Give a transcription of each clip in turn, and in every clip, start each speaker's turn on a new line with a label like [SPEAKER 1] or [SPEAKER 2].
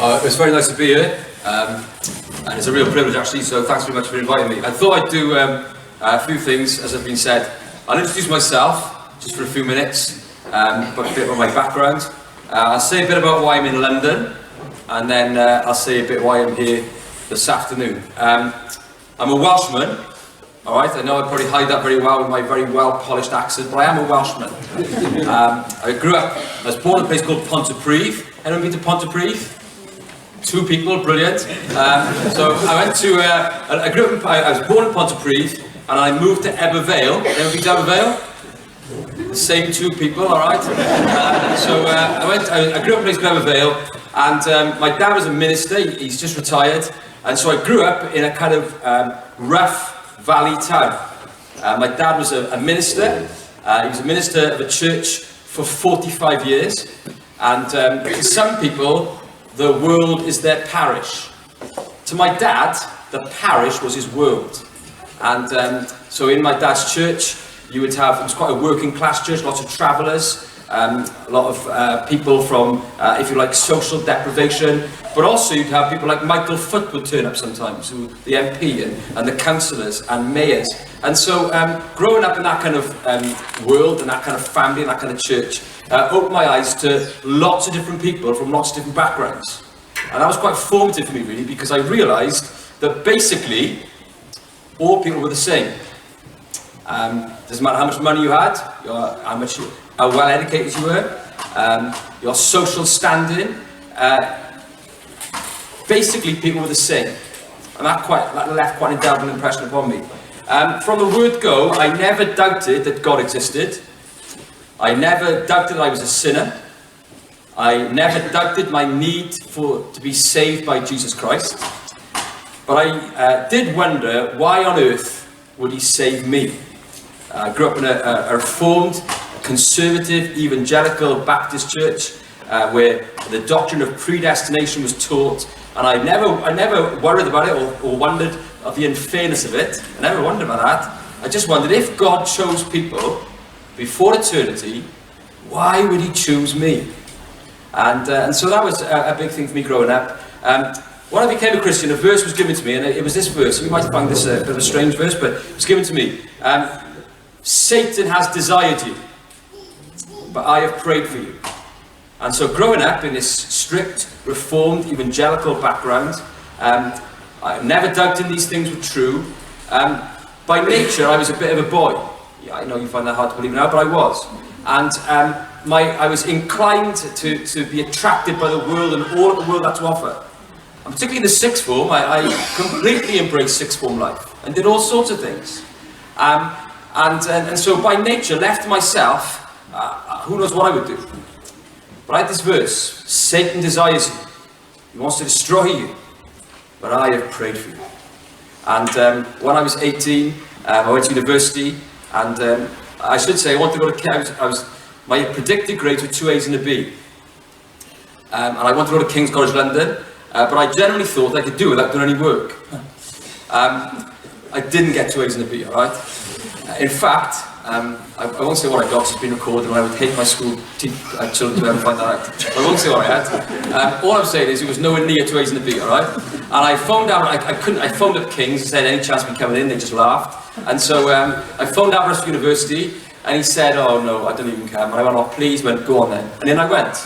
[SPEAKER 1] It's very nice to be here, and it's a real privilege actually, so thanks very much for inviting me. I thought I'd do a few things, as have been said. I'll introduce myself, just for a few minutes, a bit about my background. I'll say a bit about why I'm in London, and then I'll say a bit why I'm here this afternoon. I'm a Welshman, alright, I know I probably hide that very well with my very well-polished accent, but I am a Welshman. I was born in a place called Pontypridd. Anyone been to Pontypridd? 2 people, brilliant. So I went to, I was born in Pontypridd, and I moved to Ebervale. Anyone been to Ebervale? The same 2 people, alright. I grew up in a place called Ebervale, and my dad was a minister, he's just retired, and so I grew up in a kind of rough valley town. My dad was a minister, he was a minister of a church for 45 years, and to some people, the world is their parish. To my dad, the parish was his world. And so in my dad's church, you would have, it was quite a working class church, lots of travellers, a lot of people from, if you like, social deprivation, but also you'd have people like Michael Foot would turn up sometimes, who, the MP and the councillors and mayors. And so growing up in that kind of world and that kind of family and that kind of church opened my eyes to lots of different people from lots of different backgrounds. And that was quite formative for me really, because I realised that basically all people were the same. Doesn't matter how much money you had, how well educated you were, your social standing, basically people were the same. And that left quite an indelible impression upon me. From the word go, I never doubted that God existed. I never doubted that I was a sinner. I never doubted my need to be saved by Jesus Christ. But I did wonder, why on earth would he save me? I grew up in a reformed, conservative, evangelical Baptist church where the doctrine of predestination was taught, and I never worried about it or wondered of the unfairness of it. I never wondered about that. I just wondered, if God chose people before eternity, why would he choose me? And so that was a big thing for me growing up. When I became a Christian, a verse was given to me, and it was this verse. You might find this a bit of a strange verse, but it was given to me. Satan has desired you, but I have prayed for you. And so growing up in this strict, reformed, evangelical background, I never doubted these things were true. By nature, I was a bit of a boy. Yeah, I know you find that hard to believe now, but I was. And I was inclined to be attracted by the world and all that the world had to offer. And particularly in the sixth form, I completely embraced sixth form life and did all sorts of things. And so by nature, left to myself, who knows what I would do. But I had this verse: Satan desires you, he wants to destroy you, but I have prayed for you. And when I was 18, I went to university, and I should say I wanted to go to my predicted grades were 2 A's and a B. And I wanted to go to King's College London, but I generally thought I could do it without doing any work. I didn't get 2 A's and a B, alright? In fact, I won't say what I got, it's been recorded, and I would hate my school children to ever find that out. I won't say what I had. All I'm saying is it was nowhere near 2 A's and a B, alright? And I phoned out, I phoned up King's and said, any chance of me coming in? They just laughed. And so I phoned Aberystwyth University, and he said, oh no, I don't even come. And I went, oh please, went, go on then. And then I went,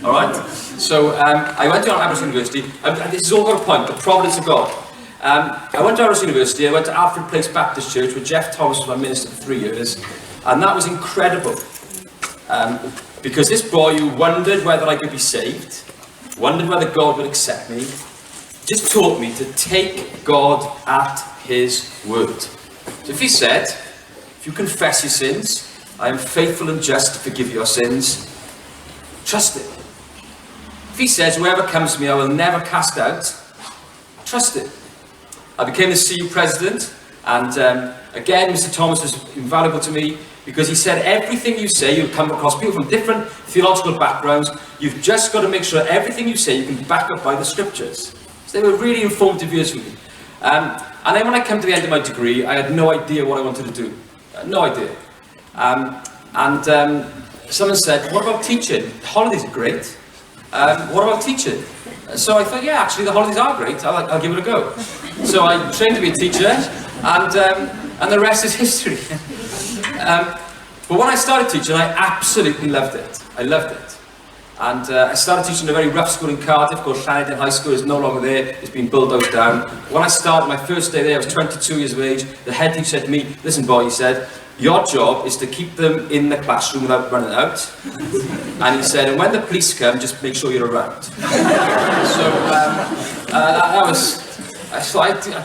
[SPEAKER 1] alright? So I went to Aberystwyth University, and this is all got a point, the providence of God. I went to Aberystwyth University, I went to Alfred Place Baptist Church, where Jeff Thomas was my minister for 3 years, and that was incredible. Because this boy who wondered whether I could be saved, wondered whether God would accept me, just taught me to take God at his word. So if he said, if you confess your sins, I am faithful and just to forgive your sins, trust it. If he says, whoever comes to me I will never cast out, trust it. I became the CViE president, and again, Mr. Thomas was invaluable to me, because he said, everything you say, you'll come across people from different theological backgrounds, you've just got to make sure everything you say you can back up by the scriptures. So they were really informative years for me. And then when I came to the end of my degree, I had no idea what I wanted to do. No idea. Someone said, what about teaching? Holidays are great. what about teaching? So I thought, yeah, actually the holidays are great, I'll give it a go. So I trained to be a teacher, and the rest is history. But when I started teaching, I absolutely loved it. I loved it. And I started teaching in a very rough school in Cardiff called Llanidin High School. It's no longer there, it's been bulldozed down. When I started my first day there, I was 22 years of age. The head teacher said to me, listen boy, he said, your job is to keep them in the classroom without running out. And he said, and when the police come, just make sure you're around. So that was, I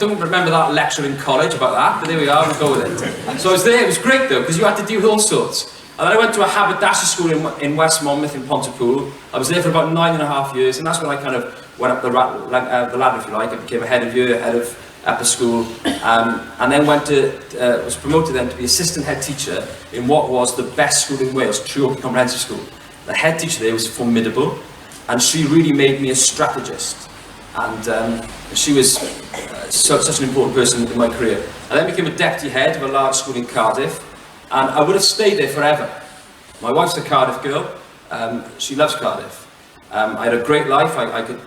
[SPEAKER 1] don't remember that lecture in college about that, but there we are, we'll go with it. So I was there, it was great though, because you had to deal with all sorts. And then I went to a haberdashery school in West Monmouth in Pontypool. I was there for about 9.5 years, and that's when I kind of went up the ladder, if you like. I became a head of year, head of upper school, and then was promoted then to be assistant head teacher in what was the best school in Wales, Treorchy Comprehensive School. The head teacher there was formidable, and she really made me a strategist. And she was such an important person in my career. I then became a deputy head of a large school in Cardiff, and I would have stayed there forever. My wife's a Cardiff girl, she loves Cardiff. I had a great life, I could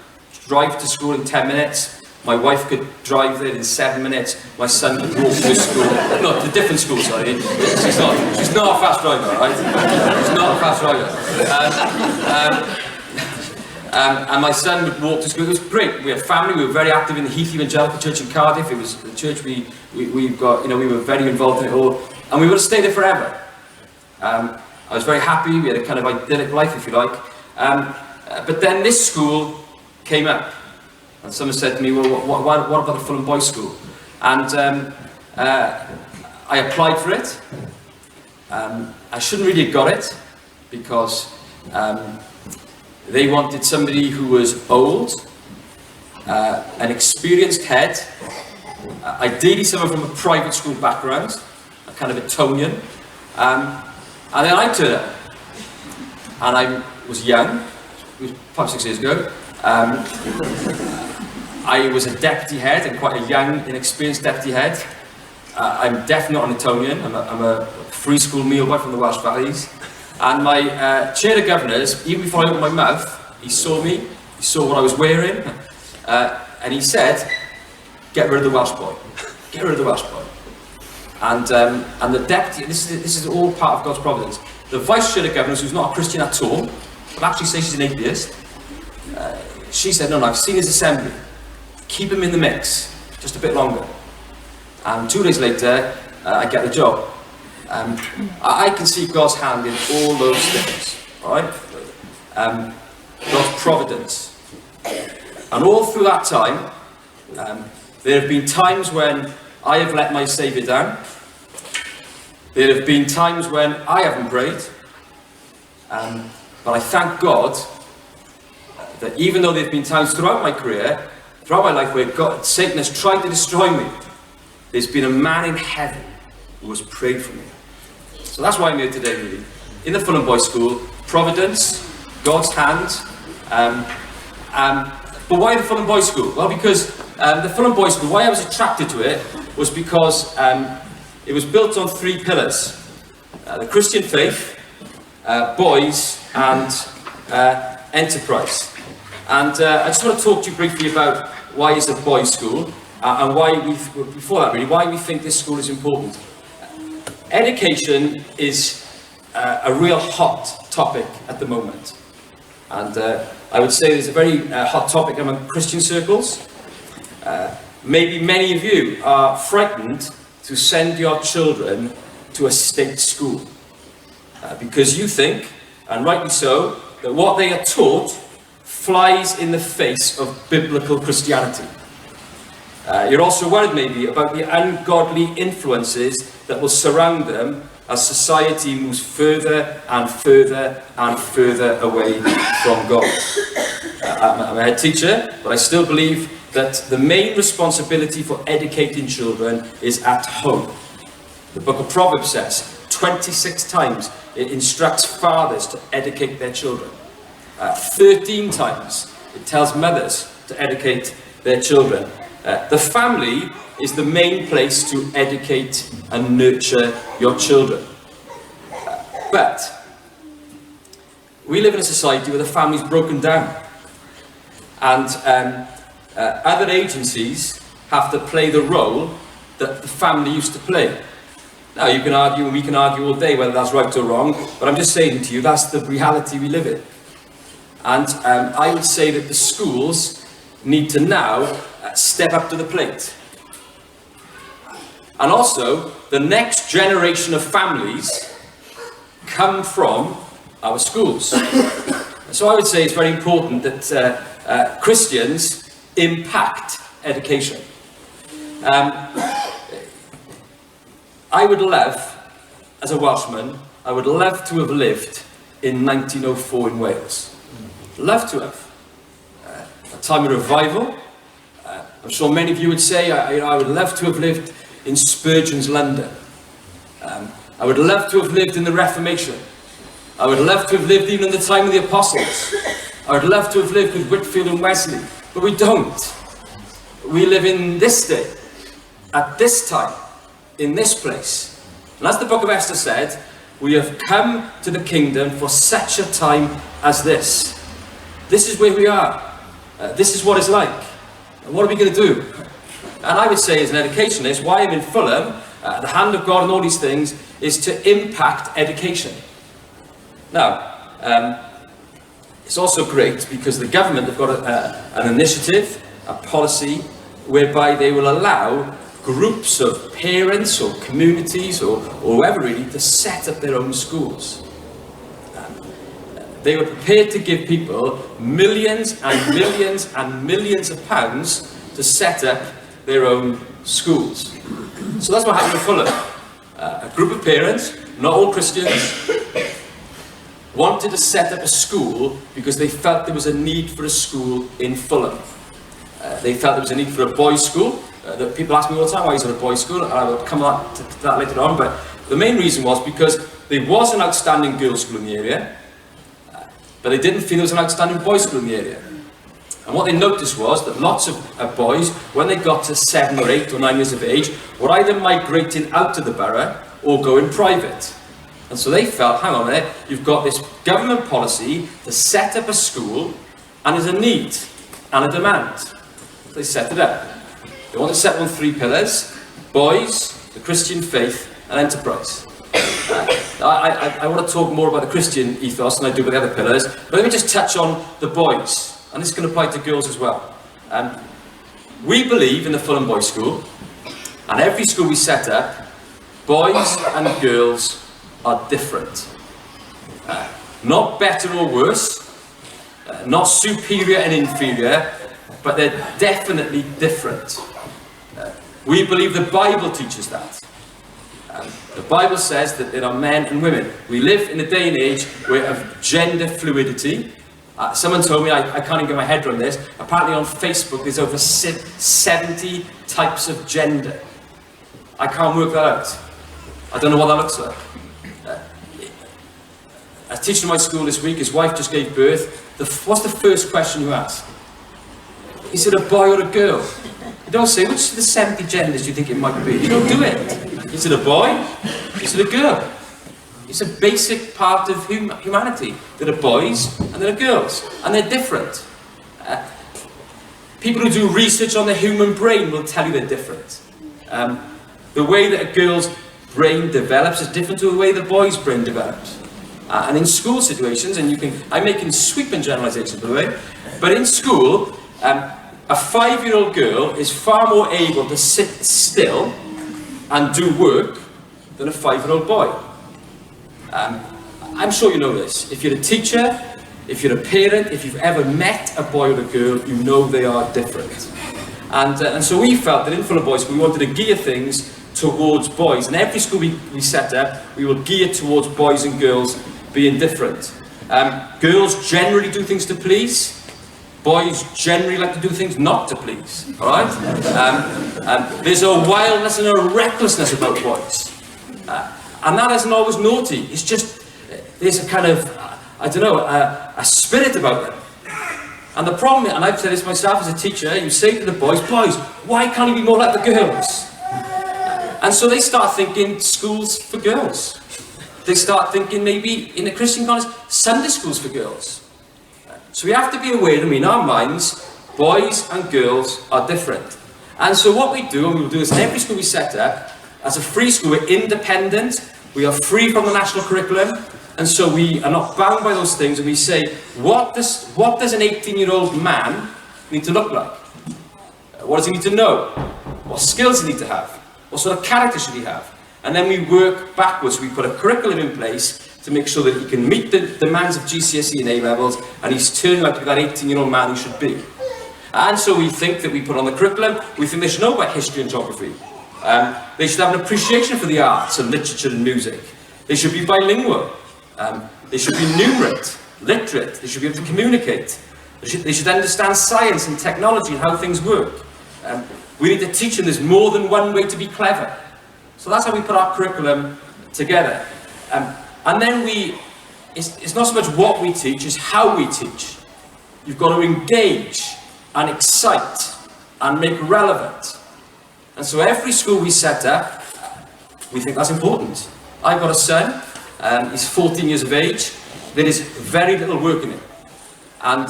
[SPEAKER 1] drive to school in 10 minutes, my wife could drive there in 7 minutes, my son could walk to school, no, to a different school, sorry, she's not a fast driver, right? She's not a fast driver. And my son would walk to school. It was great. We had family. We were very active in the Heath Evangelical Church in Cardiff. It was the church we've got. You know, we were very involved in it all, and we would have stayed there forever. I was very happy. We had a kind of idyllic life, if you like. But then this school came up, and someone said to me, "Well, what about the Fulham Boys' School?" And I applied for it. I shouldn't really have got it because. They wanted somebody who was old, an experienced head, ideally someone from a private school background, a kind of Etonian. And then I turned up, and I was young, it was 5 or 6 years ago. I was a deputy head, and quite a young, inexperienced deputy head. I'm definitely not an Etonian, I'm a free school meal boy from the Welsh Valleys. And my chair of governors, even before I opened my mouth, he saw me, he saw what I was wearing, and he said, get rid of the Welsh boy, get rid of the Welsh boy. And the deputy, this is all part of God's providence, the vice chair of governors, who's not a Christian at all, but actually says she's an atheist, she said, no, I've seen his assembly, keep him in the mix, just a bit longer. And 2 days later, I get the job. I can see God's hand in all those things, alright? God's providence. And all through that time, there have been times when I have let my Saviour down. There have been times when I haven't prayed. But I thank God that even though there have been times throughout my career, throughout my life where Satan has tried to destroy me, there's been a man in heaven who has prayed for me. So that's why I'm here today, really. In the Fulham Boys' School, providence, God's hand. But why the Fulham Boys' School? Well, because the Fulham Boys' School, why I was attracted to it was because it was built on 3 pillars. The Christian faith, boys, and enterprise. And I just want to talk to you briefly about why it's a boys' school, and why before that, really, why we think this school is important. Education is a real hot topic at the moment, and I would say there's a very hot topic among Christian circles. Maybe many of you are frightened to send your children to a state school because you think, and rightly so, that what they are taught flies in the face of biblical Christianity. You're also worried maybe about the ungodly influences that will surround them as society moves further and further and further away from God. I'm a head teacher, but I still believe that the main responsibility for educating children is at home. The book of Proverbs says 26 times it instructs fathers to educate their children. 13 times it tells mothers to educate their children. The family is the main place to educate and nurture your children. But we live in a society where the family's broken down. And other agencies have to play the role that the family used to play. Now, you can argue, and we can argue all day whether that's right or wrong, but I'm just saying to you, that's the reality we live in. And I would say that the schools need to now step up to the plate. And also, the next generation of families come from our schools. So I would say it's very important that Christians impact education. I would love, as a Welshman, I would love to have lived in 1904 in Wales. Love to have. A time of revival. I'm sure many of you would say, I would love to have lived in Spurgeon's London. I would love to have lived in the Reformation. I would love to have lived even in the time of the Apostles. I would love to have lived with Whitfield and Wesley. But we don't. We live in this day, at this time, in this place. And as the book of Esther said, we have come to the kingdom for such a time as this. This is where we are. This is what it's like. And what are we going to do? And I would say, as an educationist, why I'm in Fulham, the hand of God and all these things, is to impact education. Now, it's also great because the government have got an initiative, a policy, whereby they will allow groups of parents or communities or whoever really to set up their own schools. They were prepared to give people millions and millions and millions of pounds to set up their own schools. So that's what happened in Fulham. A group of parents, not all Christians, wanted to set up a school because they felt there was a need for a school in Fulham. They felt there was a need for a boys' school. People ask me all the time, why is there a boys' school? And I will come to that later on. But the main reason was because there was an outstanding girls' school in the area, but they didn't feel there was an outstanding boys' school in the area. And what they noticed was that lots of boys, when they got to 7 or 8 or 9 years of age, were either migrating out of the borough or going private. And so they felt, hang on a minute, you've got this government policy to set up a school, and there's a need and a demand. So they set it up. They want to set on 3 pillars: boys, the Christian faith, and enterprise. I want to talk more about the Christian ethos than I do about the other pillars, but let me just touch on the boys, and this can apply to girls as well. We believe in the Fulham Boys' School, and every school we set up, boys and girls are different. Not better or worse, not superior and inferior, but they're definitely different. We believe the Bible teaches that. The Bible says that there are men and women. We live in a day and age where of gender fluidity. Someone told me, I can't even get my head around this, apparently on Facebook there's over 70 types of gender. I can't work that out. I don't know what that looks like. A teacher in my school this week, his wife just gave birth. What's the first question you ask? Is it a boy or a girl? You don't say, which of the 70 genders do you think it might be? You don't do it. Is it a boy? Is it a girl? It's a basic part of humanity. There are boys and there are girls, and they're different. People who do research on the human brain will tell you they're different. The way that a girl's brain develops is different to the way the boy's brain develops. And in school situations, and I'm making sweeping generalizations by the way, but in school, a 5-year-old girl is far more able to sit still and do work than a 5-year-old boy. I'm sure you know this. If you're a teacher, if you're a parent, if you've ever met a boy or a girl, you know they are different. And so we felt that in Fulham Boys School, we wanted to gear things towards boys. And every school we set up, we will gear towards boys and girls being different. Girls generally do things to please. Boys generally like to do things not to please. All right? There's a wildness and a recklessness about boys. And that isn't always naughty. It's just, there's a kind of, I don't know, a spirit about them. And the problem, and I've said this myself as a teacher, you say to the boys, why can't you be more like the girls? And so they start thinking schools for girls. They start thinking maybe in a Christian context, Sunday schools for girls. So we have to be aware that in our minds, boys and girls are different. And so what we do, and we'll do this in every school we set up, as a free school, we're independent, we are free from the national curriculum, and so we are not bound by those things, and we say, what does an 18-year-old man need to look like? What does he need to know? What skills does he need to have? What sort of character should he have? And then we work backwards. We put a curriculum in place to make sure that he can meet the demands of GCSE and A-levels, and he's turning out to be that 18-year-old man he should be. And so we think that we put on the curriculum, we think they should know about history and geography. They should have an appreciation for the arts and literature and music. They should be bilingual. They should be numerate, literate. They should be able to communicate. They should understand science and technology and how things work. We need to teach them there's more than one way to be clever. So that's how we put our curriculum together. And then it's not so much what we teach, it's how we teach. You've got to engage and excite and make relevant. And so every school we set up, we think that's important. I've got a son, he's 14 years of age, there is very little work in him. And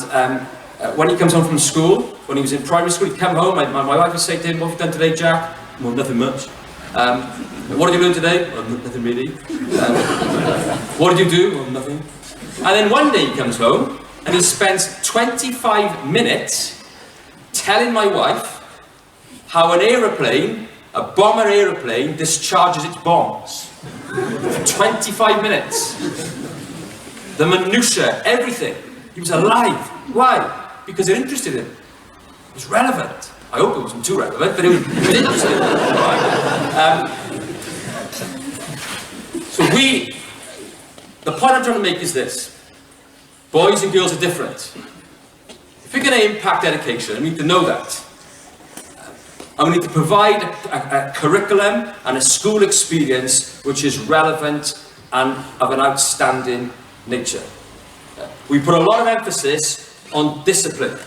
[SPEAKER 1] when he comes home from school, when he was in primary school, he'd come home, my wife would say to him, what have you done today, Jack? Well, nothing much. What did you learn today? Well, nothing really. What did you do? Well, nothing. And then one day he comes home, and he spends 25 minutes telling my wife how an aeroplane, a bomber aeroplane, discharges its bombs. For 25 minutes. The minutiae, everything. He was alive. Why? Because it interested him. It was relevant. I hope it wasn't too relevant, but it was interesting. So the point I'm trying to make is this. Boys and girls are different. If we're going to impact education, we need to know that. And we need to provide a curriculum and a school experience which is relevant and of an outstanding nature. We put a lot of emphasis on discipline,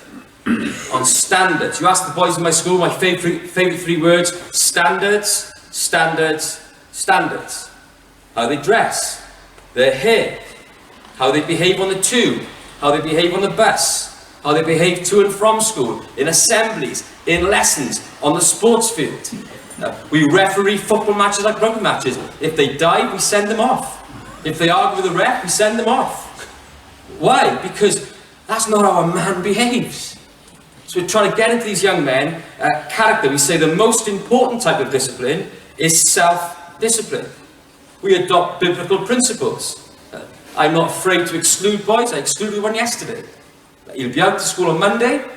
[SPEAKER 1] on standards. You ask the boys in my school, my favourite 3 words: standards, standards, standards. How they dress, their hair, how they behave on the tube, how they behave on the bus, how they behave to and from school, in assemblies, in lessons, on the sports field. We referee football matches like rugby matches. If they die, we send them off. If they argue with the ref, we send them off. Why? Because that's not how a man behaves. So we're trying to get into these young men character. We say the most important type of discipline is self-discipline. We adopt biblical principles. I'm not afraid to exclude boys. I excluded one yesterday. He'll be out to school on Monday,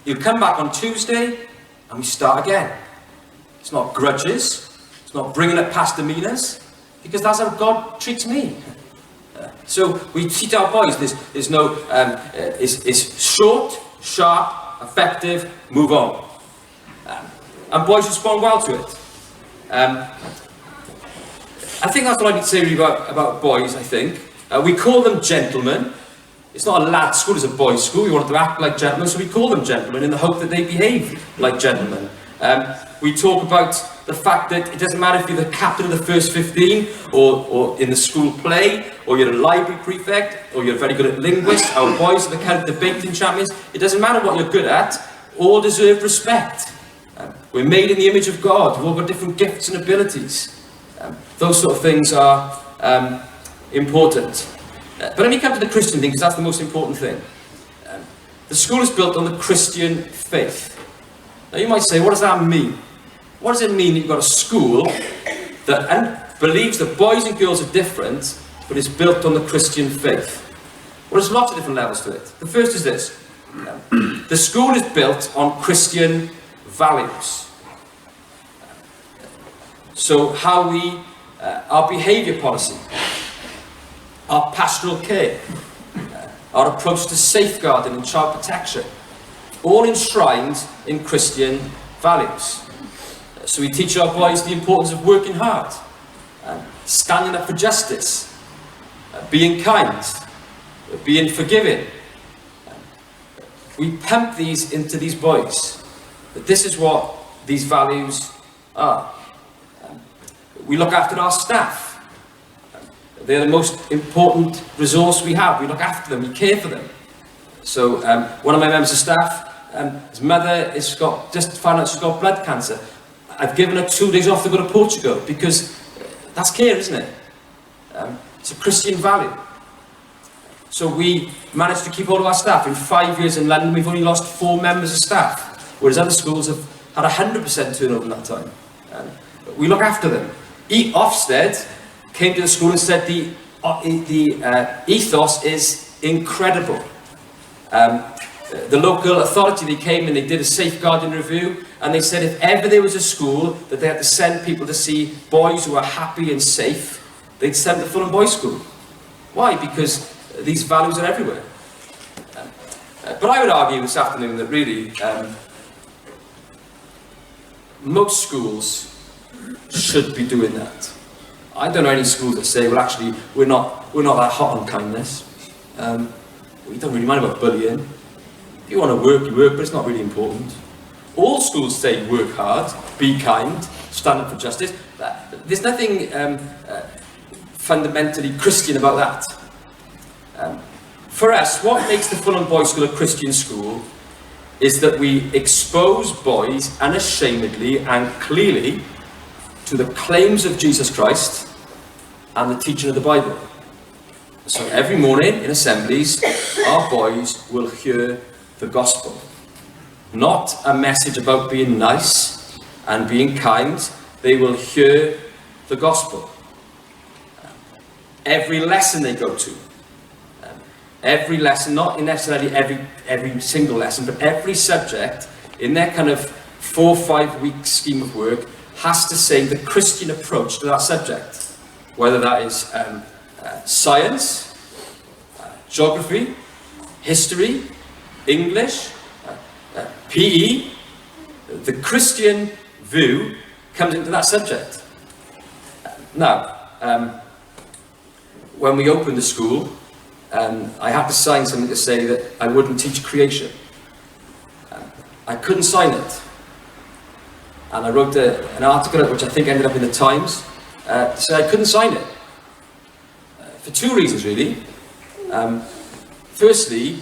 [SPEAKER 1] he'll come back on Tuesday, and we start again. It's not grudges, it's not bringing up past demeanours, because that's how God treats me. So we teach our boys, there's no, it's short, sharp, effective, move on. And boys respond well to it. I think that's what I need to say really about boys, I think. We call them gentlemen. It's not a lad school, it's a boys' school. We want them to act like gentlemen, so we call them gentlemen in the hope that they behave like gentlemen. We talk about the fact that it doesn't matter if you're the captain of the first 15, or in the school play, or you're a library prefect, or you're very good at linguists. Our boys are the kind of debating champions. It doesn't matter what you're good at, all deserve respect. We're made in the image of God, we've all got different gifts and abilities. Those sort of things are important. But let me come to the Christian thing, because that's the most important thing. The school is built on the Christian faith. Now you might say, what does that mean? What does it mean that you've got a school that believes that boys and girls are different, but is built on the Christian faith? Well, there's lots of different levels to it. The first is this. The school is built on Christian values. So how we, our behaviour policy, our pastoral care, our approach to safeguarding and child protection, all enshrined in Christian values. So we teach our boys the importance of working hard, standing up for justice, being kind, being forgiving. We pump these into these boys, that this is what these values are. We look after our staff. They're the most important resource we have. We look after them, we care for them. So one of my members of staff, his mother has just found out she's got blood cancer. I've given her 2 days off to go to Portugal because that's care, isn't it? It's a Christian value. So we managed to keep all of our staff. In 5 years in London, we've only lost 4 members of staff, whereas other schools have had 100% turnover in that time. We look after them. Ofsted came to the school and said the ethos is incredible. The local authority, they came and they did a safeguarding review, and they said if ever there was a school that they had to send people to see boys who are happy and safe, they'd send them to Fulham Boys School. Why? Because these values are everywhere. But I would argue this afternoon that really most schools should be doing that. I don't know any schools that say, well, actually, we're not that hot on kindness. We don't really mind about bullying. If you want to work, you work, but it's not really important. All schools say work hard, be kind, stand up for justice. There's nothing fundamentally Christian about that. For us, what makes the Fulham Boys School a Christian school is that we expose boys unashamedly and clearly to the claims of Jesus Christ and the teaching of the Bible. So every morning in assemblies, our boys will hear the gospel. Not a message about being nice and being kind. They will hear the gospel. Every lesson they go to, every lesson, not necessarily every single lesson, but every subject in their kind of 4 or 5 week scheme of work has to say the Christian approach to that subject. Whether that is science, geography, history, English, PE, the Christian view comes into that subject. Now, when we opened the school, I had to sign something to say that I wouldn't teach creation. I couldn't sign it. And I wrote an article which I think ended up in the Times to say I couldn't sign it. For 2 reasons, really. Firstly,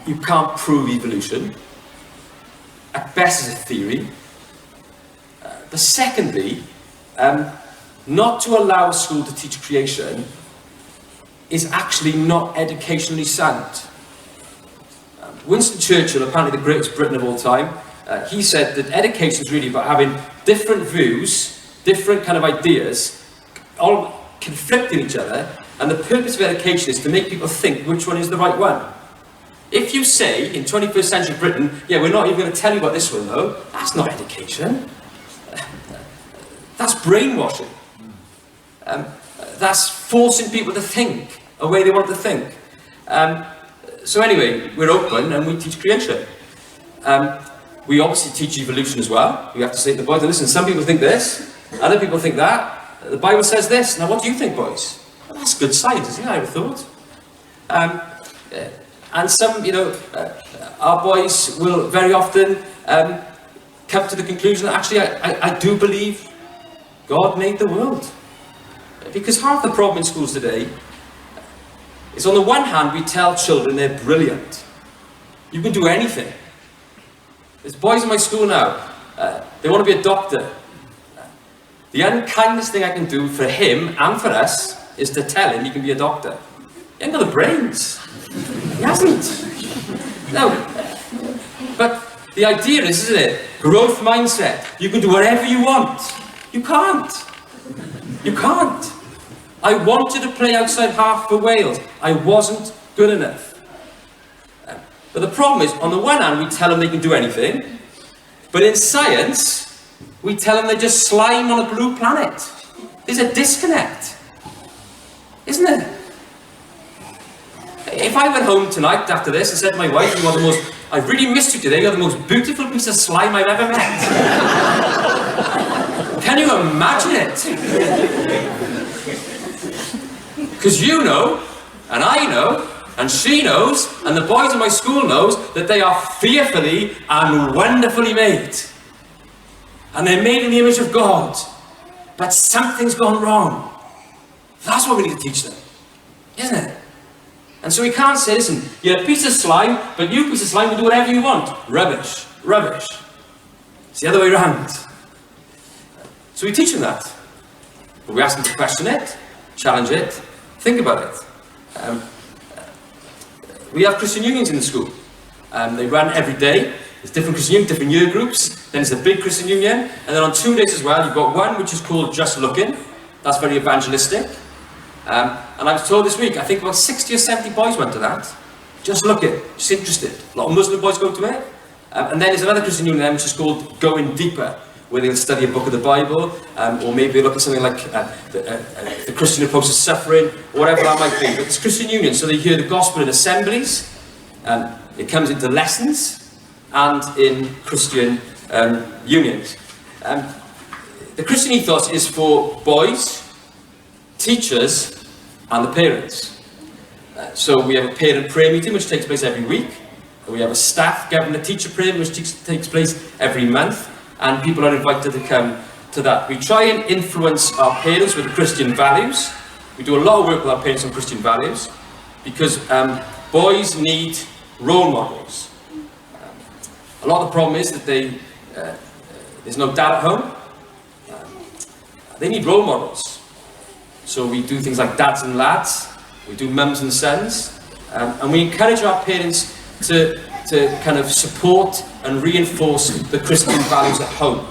[SPEAKER 1] you can't prove evolution. At best, it's a theory. But secondly, not to allow a school to teach creation is actually not educationally sound. Winston Churchill, apparently the greatest Briton of all time, he said that education is really about having different views, different kind of ideas, all conflicting each other, and the purpose of education is to make people think which one is the right one. If you say, in 21st century Britain, yeah, we're not even going to tell you about this one though, that's not education. That's brainwashing. That's forcing people to think a way they want to think. So anyway, we're open and we teach creation. We obviously teach evolution as well. We have to say to the boys, listen, some people think this, other people think that. The Bible says this. Now what do you think, boys? Well, that's good science, isn't it? I would have thought. And some, our boys will very often come to the conclusion that actually I do believe God made the world. Because half the problem in schools today is, on the one hand, we tell children they're brilliant. You can do anything. There's boys in my school now, they want to be a doctor. The unkindest thing I can do for him and for us is to tell him he can be a doctor. He ain't got the brains. He hasn't. No. But the idea is, isn't it? Growth mindset. You can do whatever you want. You can't. You can't. I wanted to play outside half for Wales. I wasn't good enough. But the problem is, on the one hand, we tell them they can do anything. But in science, we tell them they're just slime on a blue planet. There's a disconnect. Isn't there? If I went home tonight after this and said to my wife, I really missed you today, you're the most beautiful piece of slime I've ever met. Can you imagine it? Because you know, and I know, and she knows, and the boys in my school knows that they are fearfully and wonderfully made. And they're made in the image of God. But something's gone wrong. That's what we need to teach them, isn't it? And so we can't say, listen, you're a piece of slime, but you piece of slime can do whatever you want. Rubbish, rubbish. It's the other way around. So we teach them that. But we ask them to question it, challenge it, think about it. We have Christian unions in the school. They run every day. There's different Christian unions, different year groups. Then there's a big Christian union. And then on 2 days as well, you've got one which is called Just Looking. That's very evangelistic. And I was told this week, I think about 60 or 70 boys went to that. Just looking, just interested. A lot of Muslim boys go to it. And then there's another Christian union which is called Going Deeper, where they'll study a book of the Bible, or maybe look at something like the Christian approach to suffering, or whatever that might be. But it's Christian union, so they hear the gospel in assemblies, it comes into lessons, and in Christian unions. The Christian ethos is for boys, teachers, and the parents. So we have a parent prayer meeting which takes place every week. We have a staff governor teacher prayer which takes place every month, and people are invited to come to that. We try and influence our parents with Christian values. We do a lot of work with our parents on Christian values, because boys need role models. A lot of the problem is that there's no dad at home. They need role models. So we do things like dads and lads, we do mums and sons, and we encourage our parents to kind of support and reinforce the Christian values at home.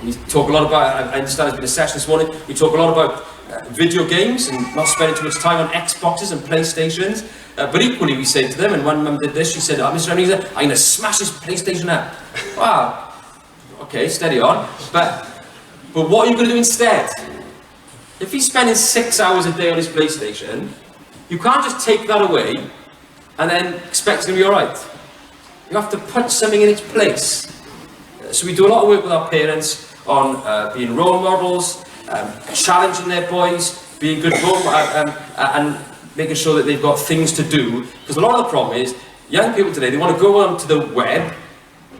[SPEAKER 1] We talk a lot about, I understand there's been a session this morning, we talk a lot about video games and not spending too much time on Xboxes and PlayStations, but equally we say to them, and one mum did this, she said, Mr. Ebenezer, I'm going to smash this PlayStation up. Wow, okay, steady on, but what are you going to do instead? If he's spending 6 hours a day on his PlayStation, you can't just take that away and then expect it's going to be alright. You have to put something in its place. So we do a lot of work with our parents on being role models, challenging their boys, being good role and making sure that they've got things to do. Because a lot of the problem is, young people today, they want to go onto the web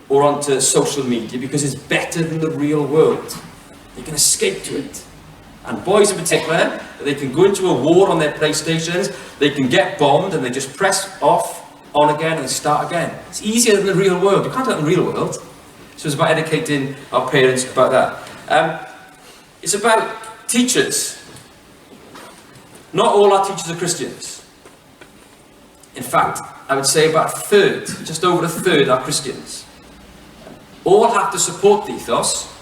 [SPEAKER 1] or onto social media because it's better than the real world. They can escape to it. And boys in particular, they can go into a war on their PlayStations, they can get bombed and they just press off, on again and start again. It's easier than the real world. You can't do that in the real world. So it's about educating our parents about that. It's about teachers. Not all our teachers are Christians. In fact, I would say about a third, just over a third are Christians. All have to support the ethos.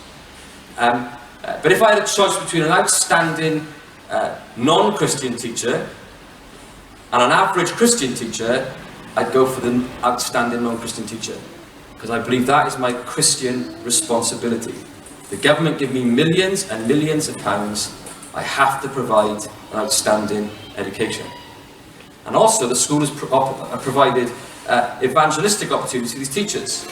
[SPEAKER 1] But if I had a choice between an outstanding non-Christian teacher and an average Christian teacher, I'd go for the outstanding non-Christian teacher, because I believe that is my Christian responsibility. The government give me millions and millions of pounds. I have to provide an outstanding education. And also the school has provided evangelistic opportunities to these teachers.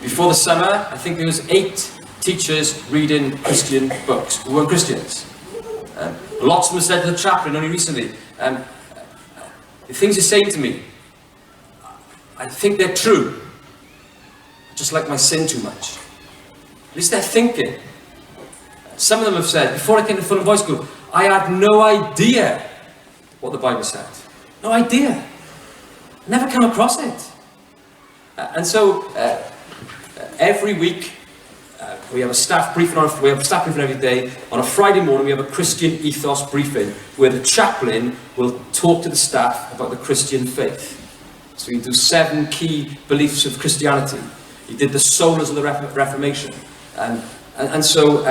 [SPEAKER 1] Before the summer, I think there was 8 teachers reading Christian books who weren't Christians. Lots of them said to the chaplain only recently, the things you're saying to me, I think they're true. I just like my sin too much. At least they're thinking. Some of them have said, before I came to Fulham Boys School, I had no idea what the Bible said. No idea. Never come across it. And so, every week, we have a staff briefing every day. On a Friday morning, we have a Christian ethos briefing where the chaplain will talk to the staff about the Christian faith. So we do 7 key beliefs of Christianity. He did the solas of the Reformation. And so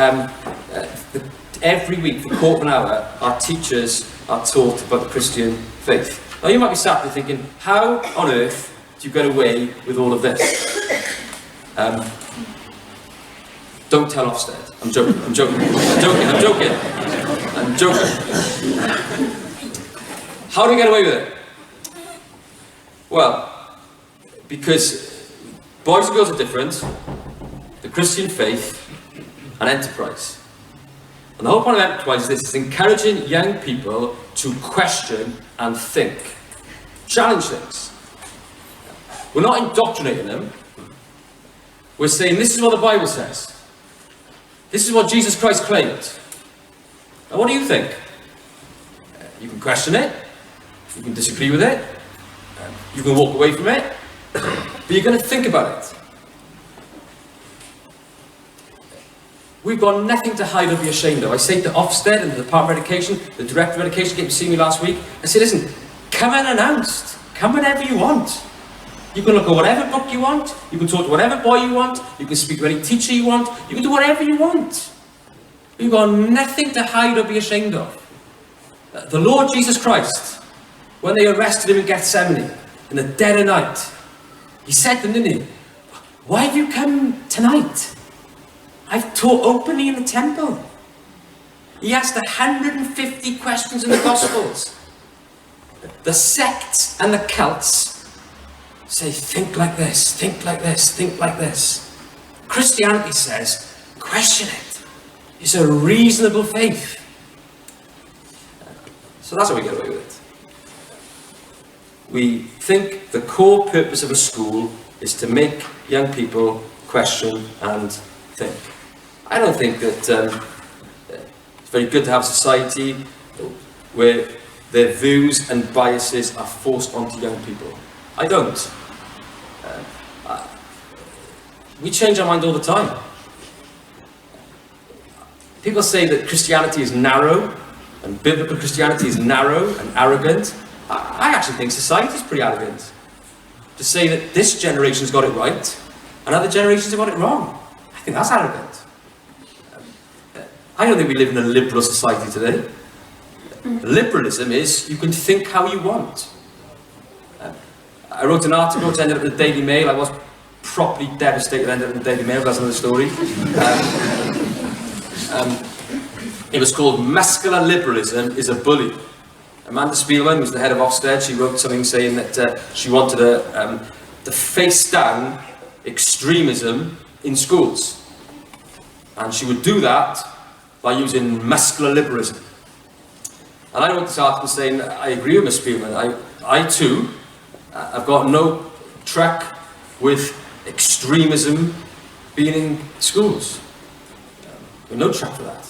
[SPEAKER 1] every week, for a quarter of an hour, our teachers are taught about the Christian faith. Now you might be sat there thinking, how on earth do you get away with all of this? Don't tell Ofsted. I'm joking. How do we get away with it? Well, because boys and girls are different, the Christian faith, and enterprise. And the whole point of enterprise is this: it's encouraging young people to question and think. Challenge things. We're not indoctrinating them. We're saying this is what the Bible says. This is what Jesus Christ claimed. Now, what do you think? You can question it, you can disagree with it, you can walk away from it, but you're going to think about it. We've got nothing to hide or be ashamed of. I say to Ofsted and the Department of Education, the Director of Education came to see me last week, I said, listen, come unannounced, come whenever you want. You can look at whatever book you want, you can talk to whatever boy you want, you can speak to any teacher you want, you can do whatever you want. You've got nothing to hide or be ashamed of. The Lord Jesus Christ, when they arrested him in Gethsemane, in the dead of night, he said to them, didn't he, why have you come tonight? I've taught openly in the temple. He asked 150 questions in the Gospels. The sects and the cults say, think like this, think like this, think like this. Christianity says, question it. It's a reasonable faith. So that's how we get away with it. We think the core purpose of a school is to make young people question and think. I don't think that it's very good to have a society where their views and biases are forced onto young people. I don't. We change our mind all the time. People say that Christianity is narrow, and biblical Christianity is narrow and arrogant. I actually think society is pretty arrogant. To say that this generation's got it right, and other generations have got it wrong. I think that's arrogant. I don't think we live in a liberal society today. Liberalism is you can think how you want. I wrote an article which ended up in the Daily Mail. I was properly devastated, ended up in the Daily Mail, that's another story. It was called Muscular Liberalism is a Bully. Amanda Spielman was the head of Ofsted. She wrote something saying that she wanted to face down extremism in schools. And she would do that by using muscular liberalism. And I wrote this article saying, I agree with Ms. Spielman. I too, have got no truck with extremism being in schools. No truck for that.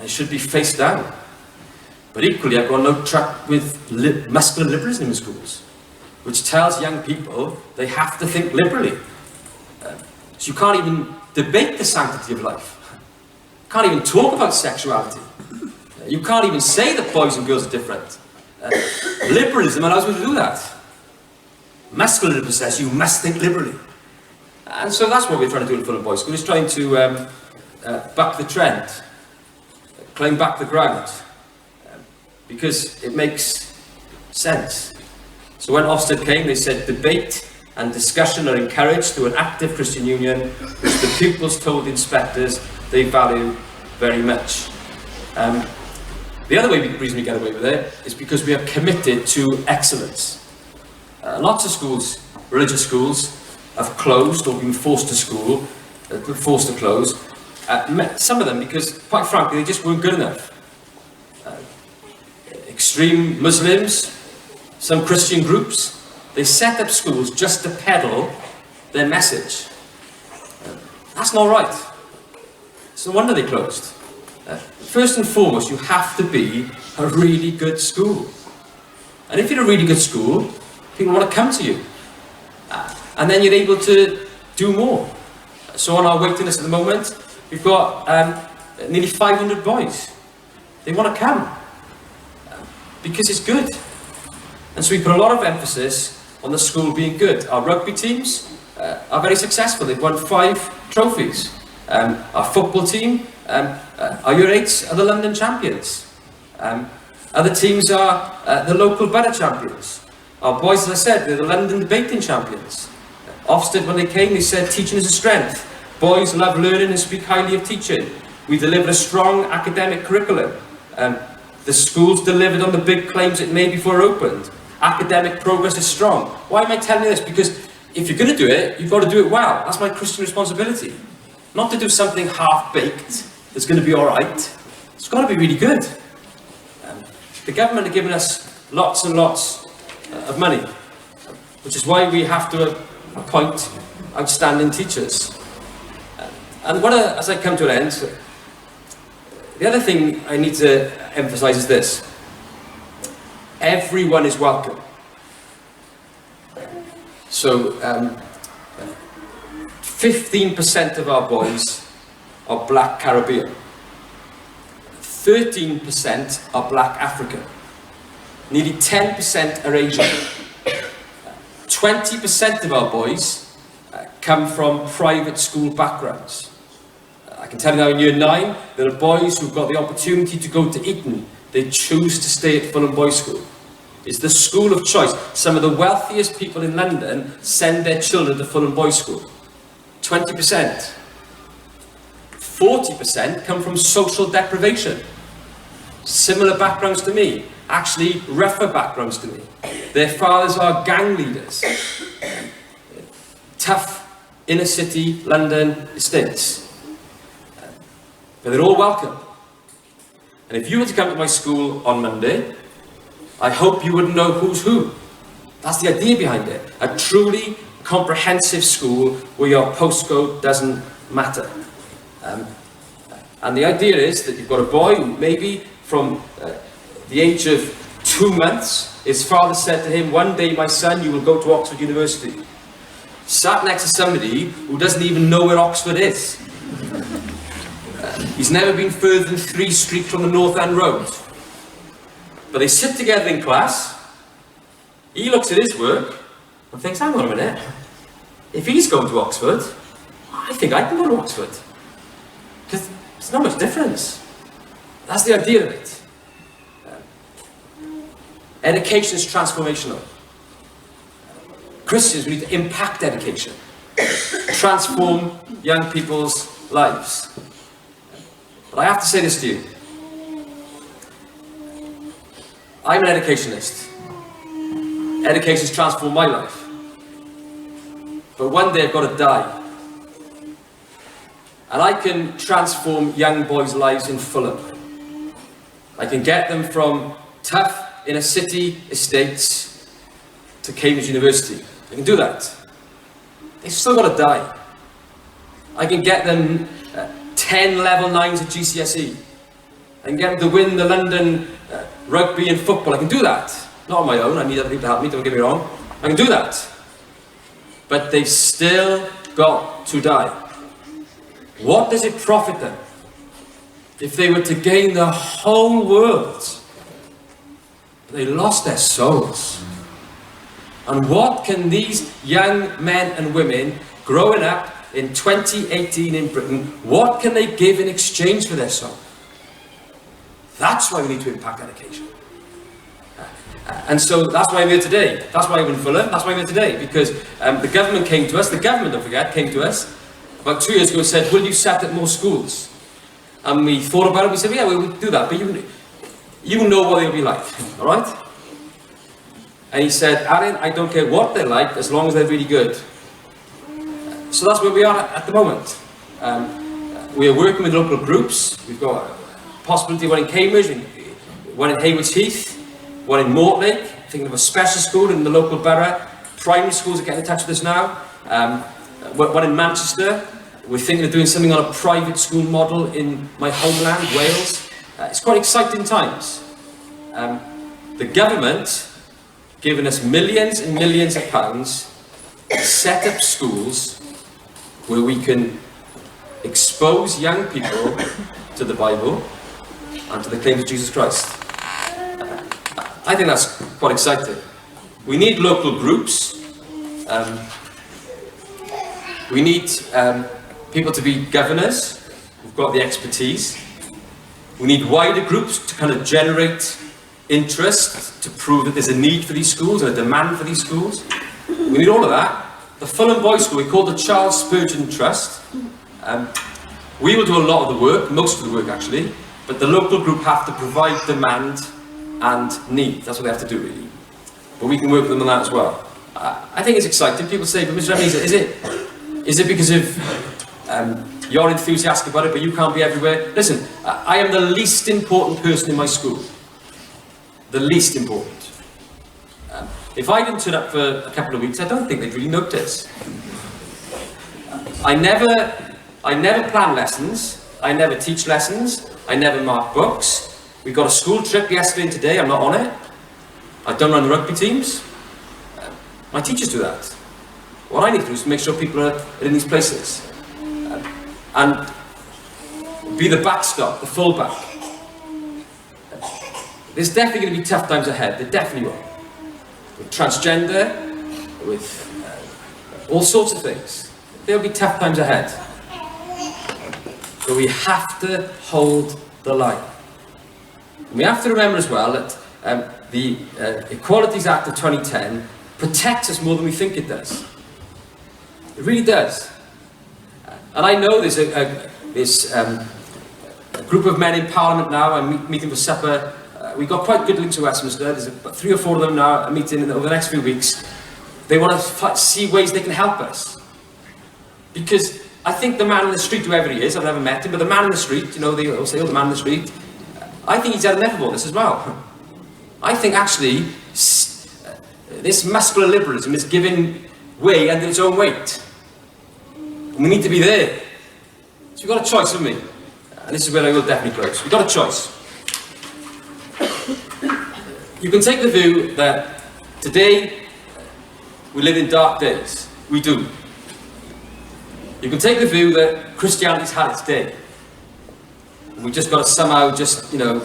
[SPEAKER 1] It should be faced down. But equally, I've got no truck with muscular liberalism in schools, which tells young people they have to think liberally. So you can't even debate the sanctity of life. You can't even talk about sexuality. You can't even say that boys and girls are different. Liberalism allows me to do that. Muscular liberalism says you must think liberally. And so that's what we're trying to do in Fulham Boys' School, is trying to buck the trend, claim back the ground, because it makes sense. So when Ofsted came, they said debate and discussion are encouraged through an active Christian union, which the pupils told the inspectors they value very much. The other reason we get away with it is because we are committed to excellence. Lots of schools, religious schools, have closed or been forced to close. Some of them because, quite frankly, they just weren't good enough. Extreme Muslims, some Christian groups, they set up schools just to peddle their message. That's not right. It's no wonder they closed. First and foremost, you have to be a really good school. And if you're a really good school, people want to come to you. And then you're able to do more. So on our waiting list at the moment, we've got nearly 500 boys. They want to come. Because it's good. And so we put a lot of emphasis on the school being good. Our rugby teams are very successful. They've won 5 trophies. Our football team, our Year 8s are the London champions. Other teams are the local borough champions. Our boys, as I said, they're the London debating champions. Ofsted, when they came, they said teaching is a strength. Boys love learning and speak highly of teaching. We deliver a strong academic curriculum. The school's delivered on the big claims it made before it opened. Academic progress is strong. Why am I telling you this? Because if you're going to do it, you've got to do it well. That's my Christian responsibility. Not to do something half-baked that's going to be alright. It's got to be really good. The government are giving us lots and lots of money, which is why we have to appoint outstanding teachers. And as I come to an end, The other thing I need to emphasise is this. Everyone is welcome. So, 15% of our boys are black Caribbean. 13% are black African. Nearly 10% are Asian. 20% of our boys come from private school backgrounds. I can tell you now in year 9, there are boys who've got the opportunity to go to Eton. They choose to stay at Fulham Boys School. It's the school of choice. Some of the wealthiest people in London send their children to Fulham Boys School. 20%. 40% come from social deprivation. Similar backgrounds to me. Actually, rougher backgrounds to me. Their fathers are gang leaders. Tough inner city London estates. But they're all welcome. And if you were to come to my school on Monday, I hope you would know who's who. That's the idea behind it. A truly comprehensive school where your postcode doesn't matter. And the idea is that you've got a boy who maybe from the age of 2 months, his father said to him, "One day, my son, you will go to Oxford University." Sat next to somebody who doesn't even know where Oxford is. He's never been further than 3 streets from the North End Road. But they sit together in class. He looks at his work and thinks, hang on a minute, if he's going to Oxford, I think I can go to Oxford. Because there's not much difference. That's the idea of it. Education is transformational. Christians, we need to impact education. Transform young people's lives. But I have to say this to you. I'm an educationist. Education's transformed my life. But one day I've got to die. And I can transform young boys' lives in Fulham. I can get them from tough inner city estates to Cambridge University. I can do that. They've still got to die. I can get them 10 level 9s at GCSE. I can get them to win the London rugby and football. I can do that. Not on my own. I need other people to help me, don't get me wrong. I can do that. But they've still got to die. What does it profit them if they were to gain the whole world, but they lost their souls? And what can these young men and women growing up in 2018 in Britain, what can they give in exchange for their soul? That's why we need to impact education. And so that's why I'm here today. That's why I'm in Fulham. That's why I'm here today. Because the government came to us, the government, don't forget, came to us about 2 years ago and said, will you set up more schools? And we thought about it, we said, yeah, we'll do that, but you know what they'll be like, all right? And he said, Alun, I don't care what they're like, as long as they're really good. So that's where we are at the moment. We are working with local groups. We've got a possibility of one in Cambridge, one in Haywards Heath, one in Mortlake, thinking of a special school in the local borough. Primary schools are getting in touch with us now. One in Manchester. We're thinking of doing something on a private school model in my homeland, Wales. It's quite exciting times. The government giving us millions and millions of pounds to set up schools where we can expose young people to the Bible and to the claims of Jesus Christ. I think that's quite exciting. We need local groups. We need people to be governors who've got the expertise. We need wider groups to kind of generate interest, to prove that there's a need for these schools and a demand for these schools. We need all of that. The Fulham Boys School, we call the Charles Spurgeon Trust. We will do a lot of the work, most of the work actually, but the local group have to provide demand and need. That's what they have to do really. But we can work with them on that as well. I think it's exciting. People say, but Mr. Ebenezer, is it because of you're enthusiastic about it, but you can't be everywhere? Listen, I am the least important person in my school. The least important. If I didn't turn up for a couple of weeks, I don't think they'd really notice. I never plan lessons. I never teach lessons. I never mark books. We got a school trip yesterday and today, I'm not on it. I don't run the rugby teams. My teachers do that. What I need to do is make sure people are in these places. And be the backstop, the fullback. There's definitely going to be tough times ahead, there definitely will. With transgender, with all sorts of things. There'll be tough times ahead. But we have to hold the line. And we have to remember as well that the Equalities Act of 2010 protects us more than we think it does. It really does. And I know there's a group of men in Parliament now. I'm meeting for supper. We got quite good links to Westminster. There's about 3 or 4 of them now. I'm meeting over the next few weeks. They want to see ways they can help us. Because I think the man in the street, whoever he is, I've never met him, but the man in the street, you know, they all say, oh, the man in the street, I think he's had enough of all this as well. I think actually, this muscular liberalism is giving way under its own weight. And we need to be there. So we've got a choice, haven't we? And this is where I will definitely close. We've got a choice. You can take the view that today we live in dark days. We do. You can take the view that Christianity's had its day. And we just got to somehow just, you know,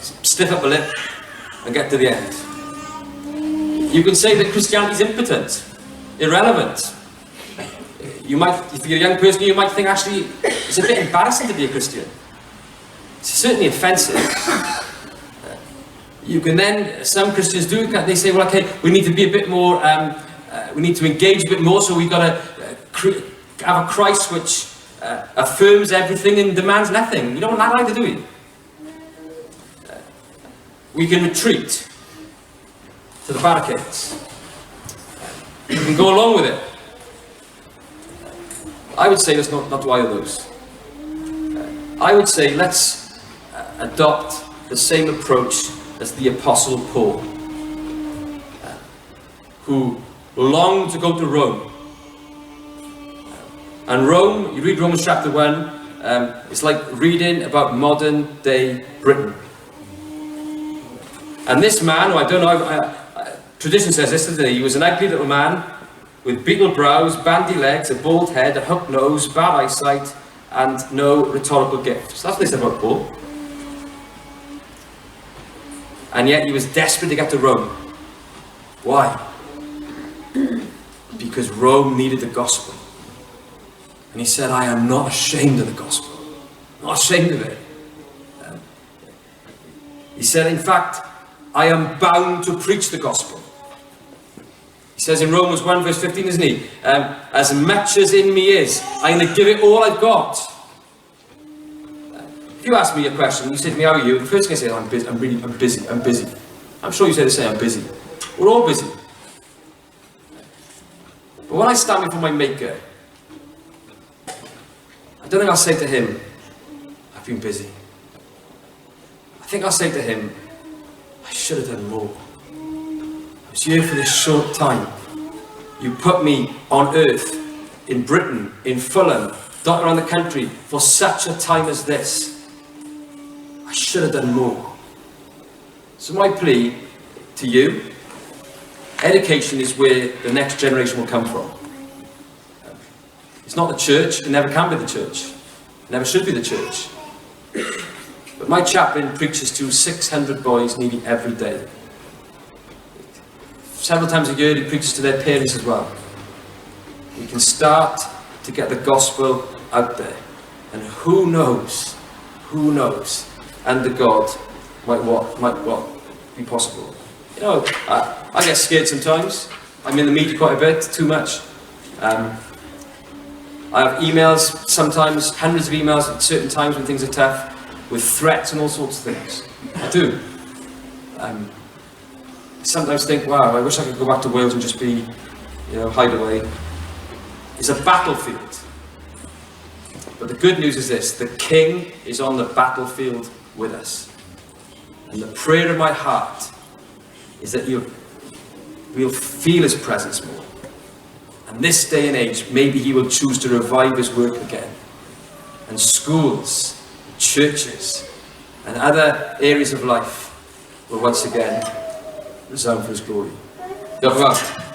[SPEAKER 1] stiff up a lip and get to the end. You can say that Christianity's impotent, irrelevant. You might, if you're a young person, you might think actually it's a bit embarrassing to be a Christian. It's certainly offensive. You can then, some Christians do, they say, well, okay, we need to be a bit more, we need to engage a bit more, so we've got to have a Christ which affirms everything and demands nothing. You don't want that either, do we? We can retreat to the barricades. We can go along with it. I would say let's not do either of those. I would say let's adopt the same approach as the Apostle Paul, who longed to go to Rome. And Rome, you read Romans chapter 1, it's like reading about modern day Britain. And this man, who I don't know, tradition says this, doesn't it? He was an ugly little man with beetle brows, bandy legs, a bald head, a hooked nose, bad eyesight, and no rhetorical gifts. That's what they said about Paul. And yet he was desperate to get to Rome. Why? Because Rome needed the gospel. And he said, I am not ashamed of the gospel. Not ashamed of it. He said, in fact, I am bound to preach the gospel. He says in Romans 1 verse 15, isn't he? As much as in me is, I'm going to give it all I've got. If you ask me a question, you say to me, how are you? The first thing I say, I'm busy, I'm busy. I'm sure you say the same, I'm busy. We're all busy. But when I stand before my Maker, I don't think I'll say to him, I've been busy. I think I'll say to him, I should have done more. I was here for this short time. You put me on earth, in Britain, in Fulham, dotted around the country, for such a time as this. I should have done more. So my plea to you, education is where the next generation will come from. It's not the church, it never can be the church. It never should be the church. But my chaplain preaches to 600 boys nearly every day. Several times a year he preaches to their parents as well. We can start to get the gospel out there. And who knows, under God might what be possible. You know, I get scared sometimes. I'm in the media quite a bit, too much. I have emails, sometimes hundreds of emails at certain times when things are tough, with threats and all sorts of things. I do. Sometimes think, wow, I wish I could go back to Wales and just be, you know, hide away. It's a battlefield. But the good news is this, the King is on the battlefield with us. And the prayer of my heart is that we'll feel his presence more. And this day and age, maybe he will choose to revive his work again. And schools, churches, and other areas of life will once again resound for His glory. Diolch yn fawr.